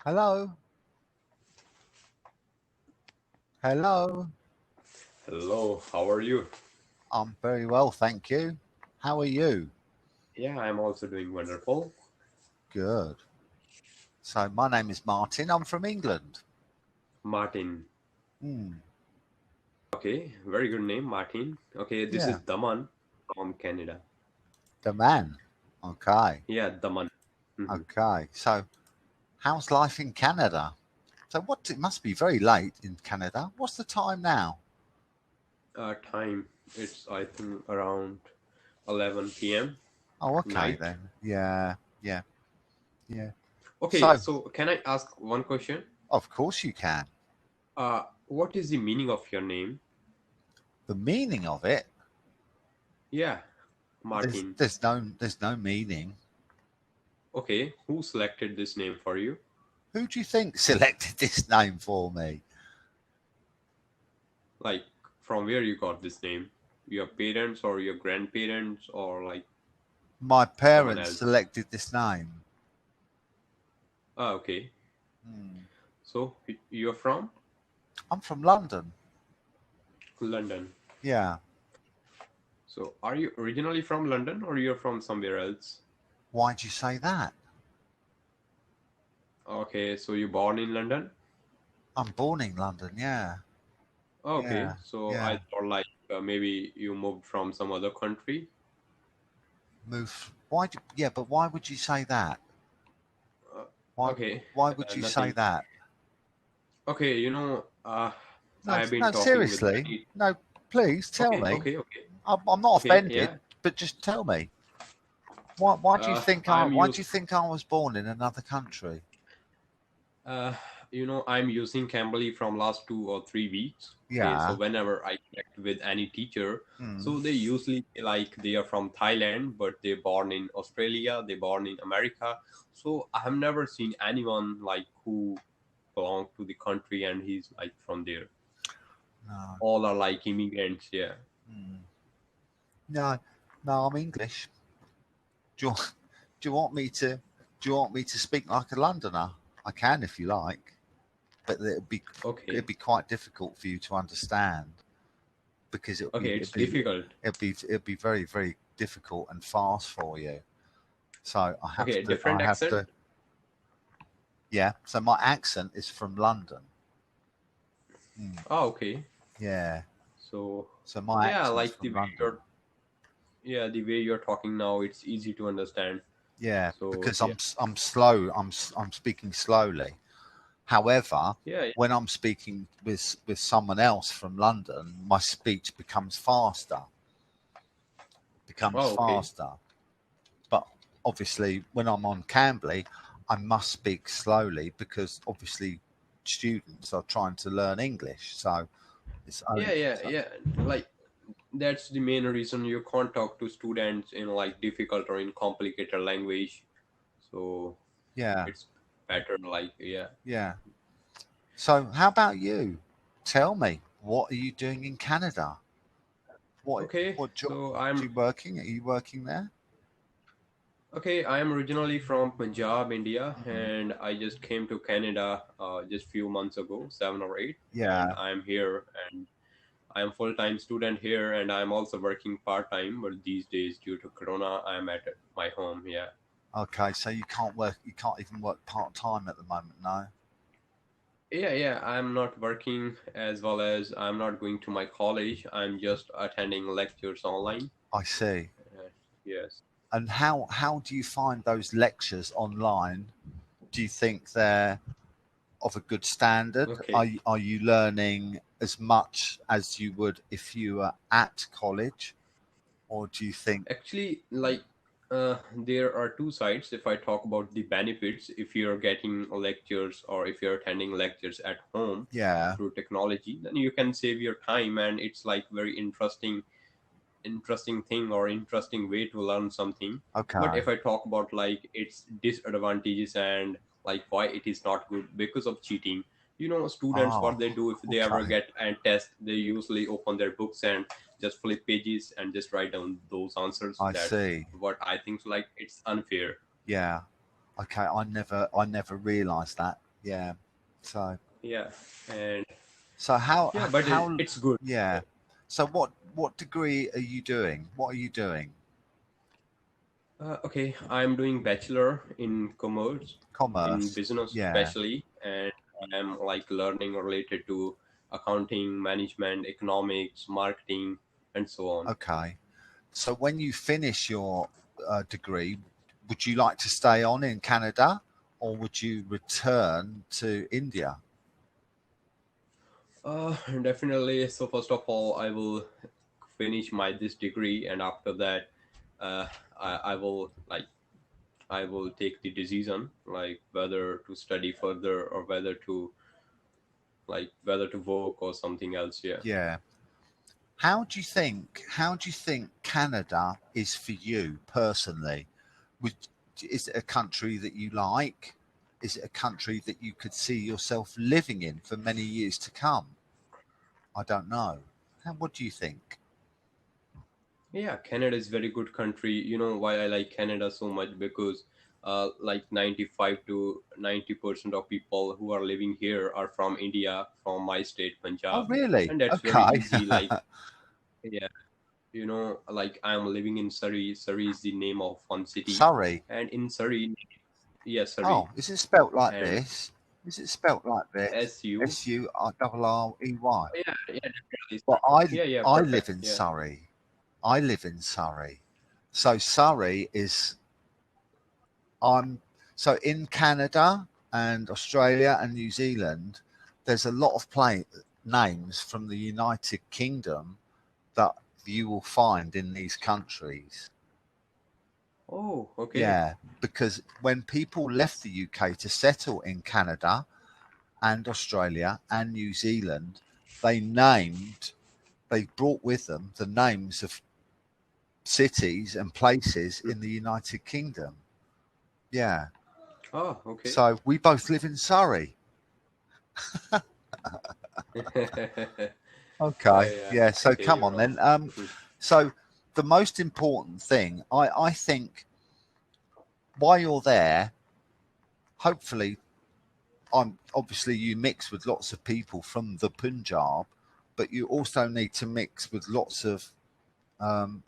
Hello. Hello. Hello, how are you? I'm very well, thank you. How are you? Yeah, I'm also doing wonderful. Good. So my name is Martin. I'm from England. Martin. Hmm. Okay, very good name, Martin. Okay, this Yeah. is Daman from Canada. The man. Okay. Yeah, Daman. hmm Okay. So how's life in Canada? So what? It must be very late in Canada. What's the time now? Time, it's I think around 11 p.m. Oh, okay night. then. Yeah. Yeah. Yeah. Okay, So so can I ask one question? of course you can. What is the meaning of your name? The meaning of it. Yeah, There's Martin. there's no there's no meaning. Okay, who selected this name for you? Who do you think selected this name for me? Like, from where you got this name? Your parents or your grandparents or like My someone parents else? selected this name. Okay. Hmm. So you're from I'm from London. London. Yeah. So are you originally from London or you're from somewhere else? Why'd you say that? Okay, so you're born in London? I'm born in London. Yeah. Okay, Yeah. so I Yeah. thought like maybe you moved from some other country. Move. Yeah, but why would you say that? Uh, Why? okay, Why would you say nothing. that? Okay, No. I've been No. talking with Seriously. many. No. Please tell Okay, me. okay, okay, I'm not okay. offended, Yeah. but just tell me. Why do you think I? I'm Why do used. you think I was born in another country? Uh, I'm using CaMbLy from last 2 or 3 weeks. Okay, so Yeah. whenever I connect with any teacher, Hmm. so they usually say like they are from Thailand, but they're born in Australia, they're born in America. So I have never seen anyone like who belong to the country and he's like from there. No. All are like immigrants. Yeah. Hmm. No. No. I'm English. Do you, do you want me to? Do you want me to speak like a Londoner? I can if you like, but it'd Okay. be quite difficult for you to understand because Okay, it's difficult. it'd be very difficult and fast for you. So Okay, different I have accent. to yeah. So my accent is from London. Mm, Oh, okay. yeah. So So my yeah, accent's like the from way London. you're yeah the way you're talking now, it's easy to understand. Yeah, So because yeah. I'm slow. I'm speaking slowly. However, Yeah, when I'm speaking with someone else from London, my speech becomes oh, okay. faster. But obviously, when I'm on CaMbLy, I must speak slowly because obviously students are trying to learn English. So it's Yeah, only yeah, so, yeah. Like that's the main reason you can't talk to students in like difficult or in complicated language. So yeah, it's better like yeah. yeah. So how about you? Tell me, what are you doing in Canada? What Okay, what job so are you working? Are you working there? I am originally from Punjab, India, Hmm. and I just came to Canada just few months ago, 7 or 8, and Yeah. I'm here and I am full-time student here, and I'm also working part-time. But these days, due to Corona, I'm at my home. Yeah. Okay. So you can't work. You can't even work part time at the moment. No. Yeah, yeah, I'm not working as well as I'm not going to my college. I'm just attending lectures online. I see. Uh, yes. And how do you find those lectures online? Do you think they're of a good standard? Okay. Are you learning as much as you would if you were at college, or do you think? Actually, like, there are two sides. If I talk about the benefits, if you're getting lectures or if you're attending lectures at home Yeah. through technology, then you can save your time, and it's like very interesting thing or interesting way to learn something. But Okay. if I talk about like its disadvantages and like why it is not good because of cheating, students Oh. what they do if they ever Okay. get a test, they usually open their books and just flip pages and just write down those answers. I That's see. what I think, like it's unfair. Yeah. Okay. I never realised that. Yeah. So Yeah, and how yeah, but how it's good. yeah. So what degree are you doing? What are you doing? Okay, I'm doing bachelor in commerce, in Commerce. business Yeah. especially, and I'm like learning related to accounting, management, economics, marketing, and so on. Okay. So when you finish your degree, would you like to stay on in Canada or would you return to India? Definitely. So first of all, I will finish my this degree, and after that, uh, I will like I will take the decision like whether to study further or whether to work or something else. Yeah. Yeah. How do you think Canada is for you personally? Would, is it a country that you like? Is it a country that you could see yourself living in for many years to come? I don't know. What do you think? Yeah, Canada is very good country. You know why I like Canada so much? Because like 95 to 90% of people who are living here are from India, from my state, Oh, Punjab, really? and that's very Okay. easy. Like, yeah, you know, like I'm living in Surrey. Surrey is the name of one city, Sorry. and in Surrey, yeah, Surrey, Oh, is it spelt like and this? Is it spelt like this? SU. SURREY. Yeah, yeah, definitely. Well, Yeah, yeah, I live perfect. in Yeah. Surrey. I live in Surrey. So Surrey is I'm so in Canada and Australia and New Zealand. There's a lot of names from the United Kingdom that you will find in these countries. Oh, okay. Yeah, because when people left the UK to settle in Canada and Australia and New Zealand, they named, they brought with them the names of cities and places in the United Kingdom. Yeah. Oh, okay. So we both live in Surrey. Okay. Yeah. Yeah. So Okay, come on bro. then. So the most important thing, I think, while you're there, hopefully, I'm obviously you mix with lots of people from the Punjab, but you also need to mix with lots of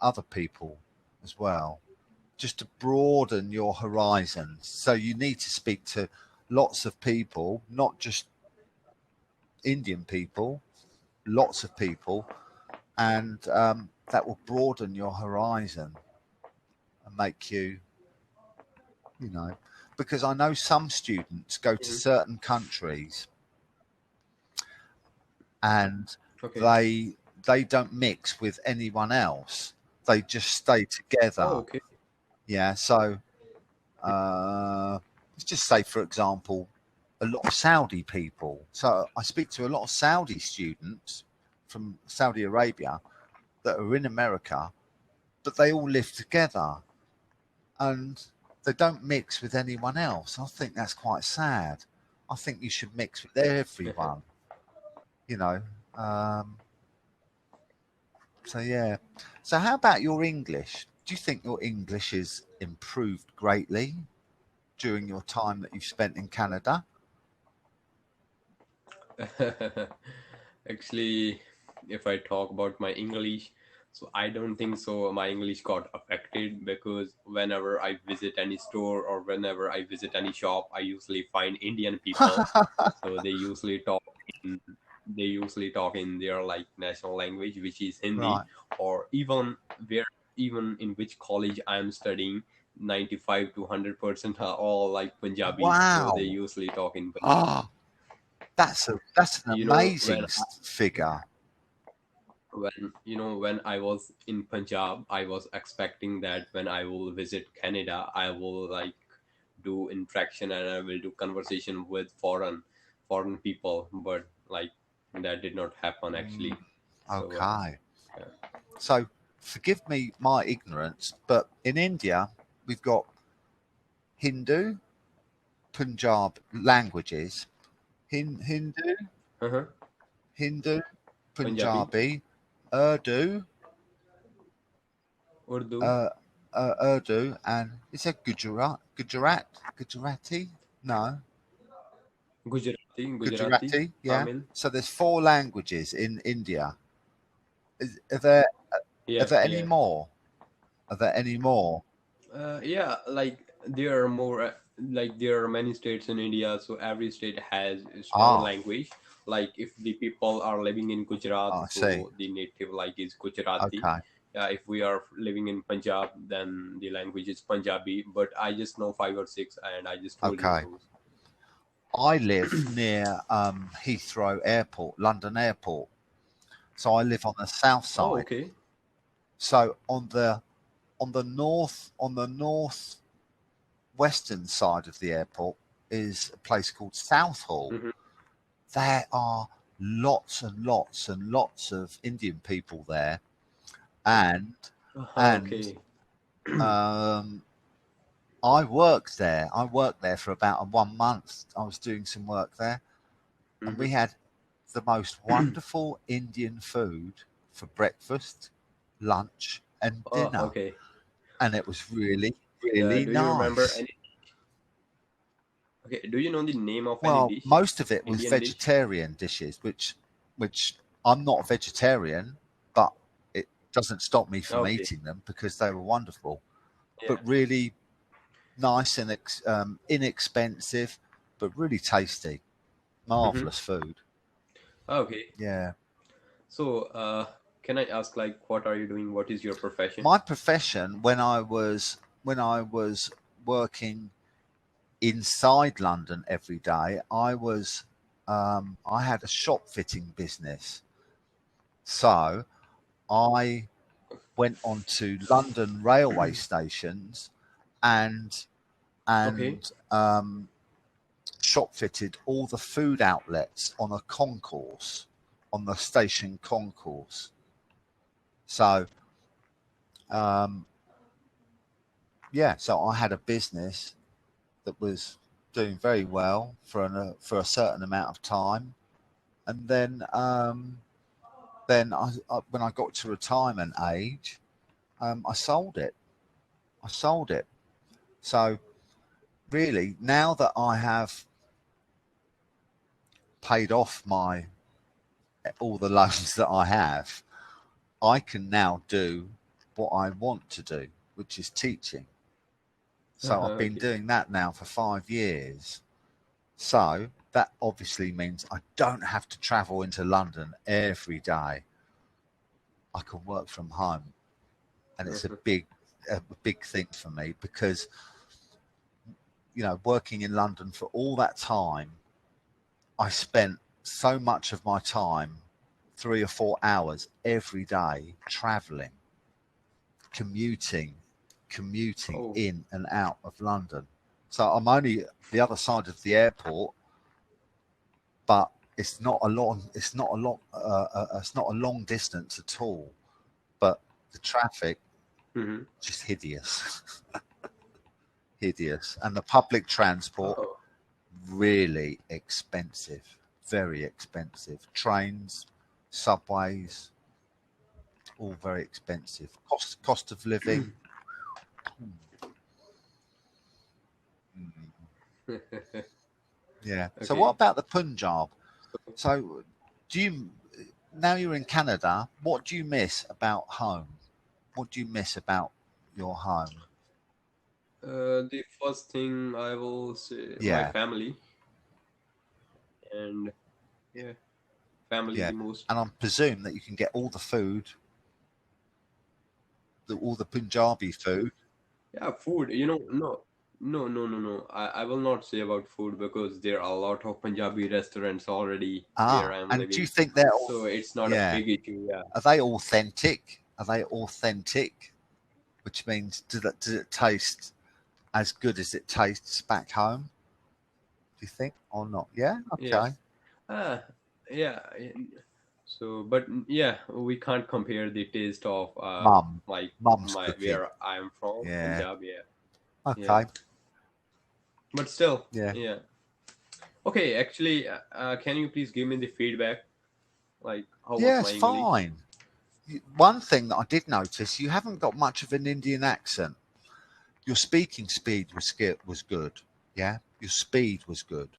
other people as well, just to broaden your horizons. So you need to speak to lots of people, not just Indian people, lots of people, and that will broaden your horizon and make you, you know, because I know some students go to Mhm. certain countries and Okay. they they don't mix with anyone else. They just stay Oh, together. okay. Yeah. So let's just say, for example, a lot of Saudi people. So I speak to a lot of Saudi students from Saudi Arabia that are in America, but they all live together and they don't mix with anyone else. I think that's quite sad. I think you should mix with everyone, you know. Um, so, yeah. So, how about your English? Do you think your English is improved greatly during your time that you've spent in Canada? Actually, if I talk about my English, so I don't think so. My English got affected because whenever I visit any store or whenever I visit any shop, I usually find Indian people. So in they usually talk in their like national language, which is Hindi, Right. or even in which college I am studying, 95 to 100% are all like Punjabi. So they Wow. usually talk in Punjabi. Ah, that's an You know, amazing figure. when I was in Punjab, I was expecting that when I will visit Canada, I will like do interaction and I will do conversation with foreign people, but like that did not happen Mm, actually. So okay. yeah. So, forgive me my ignorance, but in India, we've got Hindu, Punjab languages, Hindu, Uh-huh. Hindu, Punjabi, Punjabi, Urdu, Urdu. uh, Urdu, and is there Gujarati? No, Gujarati, Gujarati, yeah. Tamil. So there's 4 languages in India. Are there Yeah, any yeah. more? Are there any more? Yeah, like there are more, like there are many states in India, so every state has its own Ah, language. Like if the people are living in Gujarat, I see. so the native like is Gujarati. Okay, If we are living in Punjab, then the language is Punjabi. But I just know five or six, and I just told you okay. those. I live near Heathrow Airport, London Airport. So I live on the south Oh, side. okay. So on the northwestern side of the airport is a place called Southall. Hmm. There are lots and lots and lots of Indian people there, and and Okay. um, I worked there. I worked there for about 1 month. I was doing some work there, and we Hmm. had the most wonderful Indian food for breakfast, lunch, and Oh, dinner, okay. and it was really, Yeah. really Do you remember nice. any? Okay. Do you know the name of any Well, dish? most of it was Indian dish? vegetarian dishes, which I'm not a vegetarian, but it doesn't stop me from Okay. eating them because they were wonderful, Yeah. but really nice and inexpensive, but really tasty, Hmm. marvelous food. Okay. Yeah. So, can I ask, like, what are you doing? What is your profession? My profession when I was working inside London every day, I had a shop fitting business. So I went onto London railway stations and Okay. and shop fitted all the food outlets on a concourse, on the station concourse. So um, yeah, so I had a business that was doing very well for a certain amount of time, and then when I got to retirement age, I sold it. I sold it. So really, now that I have paid off my all the loans that I have, I can now do what I want to do, which is teaching. So I've been Okay. doing that now for 5 years. So that obviously means I don't have to travel into London every day. I can work from home, and it's Mhm. a big thing for me because working in London for all that time, I spent so much of my time, 3 or 4 hours every day, traveling, commuting, commuting Oh. in and out of London. So I'm only the other side of the airport, but it's not a long distance at all. But the traffic, Hmm. just hideous, hideous, and the public transport Oh. really expensive, very expensive. Trains, subways, all very expensive. Cost of living. Mm, yeah. So what Okay. about the Punjab? So, So do you now you're in Canada? What do you miss about home? What do you miss about your home? the first thing I will say, my Yeah, family, and yeah, family yeah. the most. And I presume that you can get all the food, all the Punjabi food. Yeah, food. No, no, no, no, no. I will not say about food because there are a lot of Punjabi restaurants already where Ah, I'm and do you living, think they're so it's not a yeah? big issue. Yeah. Are they authentic? Are they authentic? Which means does it taste as good as it tastes back home? Do you think or not? Yeah. Yeah. Okay. Ah, yeah. So, but yeah, we can't compare the taste of Mum, like mum's my cooking. where I'm from, Yeah. Punjab. Yeah, yeah. Okay. But still, Yeah. yeah. Okay, actually, can you please give me the feedback? Like, how was Yeah, my it's English? fine. One thing that I did notice, you haven't got much of an Indian accent. Your speaking speed was good. Yeah, your speed was good.